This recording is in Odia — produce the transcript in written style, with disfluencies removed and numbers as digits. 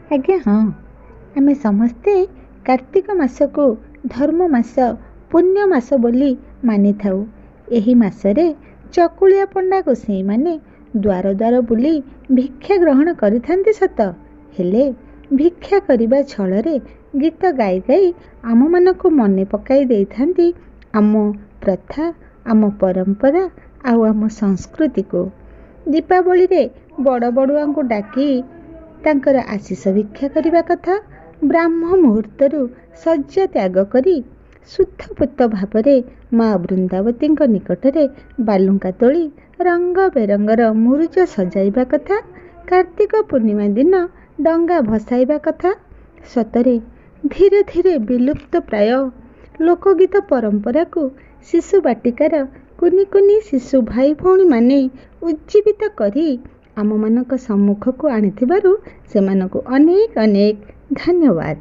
ଆଜ୍ଞା ହଁ, ଆମେ ସମସ୍ତେ କାର୍ତ୍ତିକ ମାସକୁ ଧର୍ମ ମାସ, ପୁଣ୍ୟ ମାସ ବୋଲି ମାନିଥାଉ। ଏହି ମାସରେ ଚକୁଳିଆ ପଣ୍ଡା ଗୋସେଇଁମାନେ ଦ୍ୱାର ଦ୍ୱାର ବୁଲି ଭିକ୍ଷା ଗ୍ରହଣ କରିଥାନ୍ତି ସତ, ହେଲେ ଭିକ୍ଷା କରିବା ଛଳରେ ଗୀତ ଗାଇ ଗାଇ ଆମମାନଙ୍କୁ ମନେ ପକାଇ ଦେଇଥାନ୍ତି ଆମ ପ୍ରଥା, ଆମ ପରମ୍ପରା ଆଉ ଆମ ସଂସ୍କୃତିକୁ। ଦୀପାବଳିରେ ବଡ଼ ବଡ଼ୁଆଙ୍କୁ ଡାକି ତାଙ୍କର ଆଶୀଷ ଭିକ୍ଷା କରିବା କଥା। ବ୍ରାହ୍ମ ମୁହୂର୍ତ୍ତରୁ ଶଯ୍ୟା ତ୍ୟାଗ କରି ଶୁଦ୍ଧପୂତ ଭାବରେ ମା ବୃନ୍ଦାବତୀଙ୍କ ନିକଟରେ ବାଲୁଙ୍କା ତୋଳି ରଙ୍ଗ ବେରଙ୍ଗର ମୁରୁଜ ସଜାଇବା କଥା। କାର୍ତ୍ତିକ ପୂର୍ଣ୍ଣିମା ଦିନ ଡଙ୍ଗା ଭସାଇବା କଥା। ସତରେ ଧୀରେ ଧୀରେ ବିଲୁପ୍ତ ପ୍ରାୟ ଲୋକଗୀତ ପରମ୍ପରାକୁ ଶିଶୁ ବାଟିକାର କୁନି କୁନି ଶିଶୁ ଭାଇ ଭଉଣୀମାନେ ଉଜ୍ଜୀବିତ କରି ଆମମାନଙ୍କ ସମ୍ମୁଖକୁ ଆଣିଥିବାରୁ ସେମାନଙ୍କୁ ଅନେକ ଅନେକ ଧନ୍ୟବାଦ।